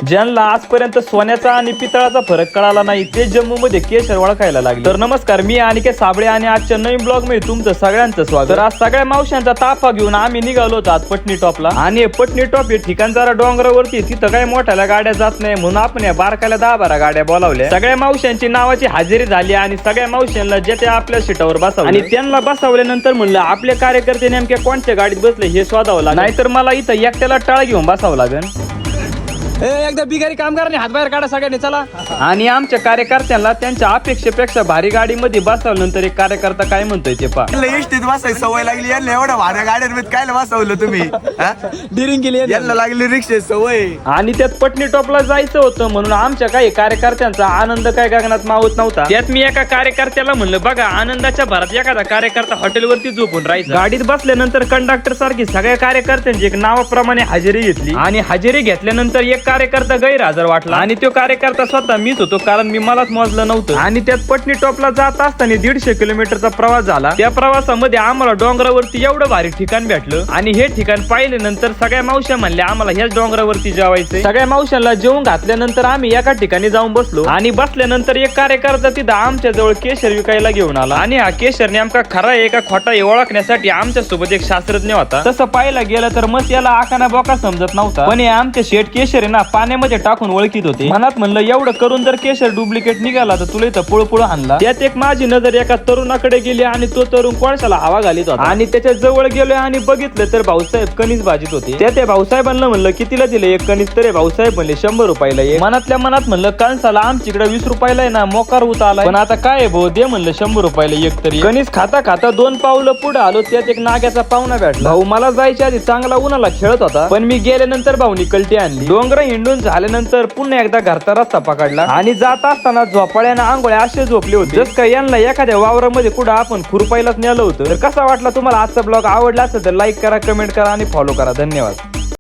ज्यांना आजपर्यंत सोन्याचा आणि पितळाचा फरक कळाला नाही ते जम्मू मध्ये केशर ओळखायला लागले। तर नमस्कार, मी अनिकेत साबळे आणि आजच्या नवीन ब्लॉग मध्ये तुमचं सगळ्यांचं स्वागत। तर आज सगळ्या मावशांचा ताफा घेऊन आम्ही निघालो होतो आज पटनी टॉपला। आणि पटनी टॉप हे ठिकाण जरा डोंगरावरती, तिथं काही मोठ्याला गाड्या जात नाही म्हणून आपण या बारकाला 10-12 गाड्या बोलावल्या। सगळ्या मावशांची नावाची हजेरी झाली आणि सगळ्या मावशांना जे ते आपल्या सीटावर बसवले आणि त्यांना बसवल्यानंतर म्हणलं आपले कार्यकर्ते नेमक्या कोणत्या गाडीत बसले हे शोधावं लागेल, नाहीतर मला इथं एकट्याला टाळ घेऊन बसावं लागेल। एकदा बिगारी कामगारांनी हात बाहेर काढा सगळ्यांनी, चला। आणि आमच्या कार्यकर्त्यांना त्यांच्या अपेक्षेपेक्षा भारी गाडीमध्ये बसवल्यानंतर एक कार्यकर्ता काय म्हणतोय ते पहा। एसटीत बसायची सवय लागली यांना, एवढ्या भाड्या गाड्यांमध्ये काय बसवलं तुम्ही? डिरिंग केली यांना लागली रिक्षेची सवय। आणि त्यात पटनी टॉपला जायचं होतं म्हणून आमच्या काही कार्यकर्त्यांचा आनंद काय गगनात मावत नव्हता। त्यात मी एका कार्यकर्त्याला म्हणलं, बघा आनंदाच्या भरात एखादा कार्यकर्ता हॉटेलवरती झोपून राहायचा। गाडीत बसल्यानंतर कंडक्टर सारखी सगळ्या कार्यकर्त्यांची एक नावाप्रमाणे हजेरी घेतली आणि हजेरी घेतल्यानंतर एक कार्यकर्ता गैरहजर वाटला आणि तो कार्यकर्ता स्वतः मीच होतो, कारण मी मलाच मोजलं नव्हतं। आणि त्यात पटनी टॉपला जात असताना 150 किलोमीटरचा प्रवास झाला। त्या प्रवासामध्ये आम्हाला डोंगरावरती एवढं भारी ठिकाण भेटलं आणि हे ठिकाण पाहिल्यानंतर सगळ्या मावश्या म्हणल्या आम्हाला ह्याच डोंगरावरती जेवायचंय। सगळ्या मावशांना जेवून घातल्यानंतर आम्ही एका ठिकाणी जाऊन बसलो आणि बसल्यानंतर एक कार्यकर्ता तिथं आमच्या जवळ केशर विकायला घेऊन आला आणि हा केशर नेमका खरा आहे का खोटा हे ओळखण्यासाठी आमच्या सोबत एक शास्त्रज्ञ होता। तसं पाहायला गेलं तर मस्त याला आकाना बोका समजत नव्हता, पण हे आमचे शेठ केशर आहे ना पाण्यामध्ये टाकून ओळखीत होते। मनात म्हणलं एवढं करून जर केशर डुप्लिकेट निघाला तर तुला इथं पळपळ आणला। त्यात एक माझी नजर एका तरुणाकडे गेली आणि तो तरुण कोळशाला हवा घालीत होता आणि त्याच्या जवळ गेलोय आणि बघितलं तर भाऊसाहेब कणीस भाजीत होते। त्या भाऊसाहेबांना म्हणलं कितीला दिले एक कणीस, तर भाऊसाहेब म्हणले 100 रुपयाला एक। मनातल्या मनात म्हणलं कणसाला आमच्याकडे 20 रुपयाला आहे ना, मोकार होत आलाय, पण आता काय भाऊ दे म्हणलं 100 रुपयाला एक तरी। कणीस खाता खाता 2 पावलं पुढे आलो, त्यात एक नाग्याचा पाहुणा भेटला। भाऊ मला जायच्या आधी चांगला उन्हाला खेळत होता, पण मी गेल्यानंतर भाऊनी कल्टी आणली। डोंगर हिंडून झाल्यानंतर पुन्हा एकदा घरचा रस्ता पकडला आणि जात असताना झोपाळ्यानं आंघोळ्या असे झोपले होते जस काय यांना एखाद्या वावरामध्ये कुठं आपण खुरपायलाच नेलं होतं। तर कसा वाटला तुम्हाला आजचा ब्लॉग? आवडला असेल तर लाईक करा, कमेंट करा आणि फॉलो करा। धन्यवाद।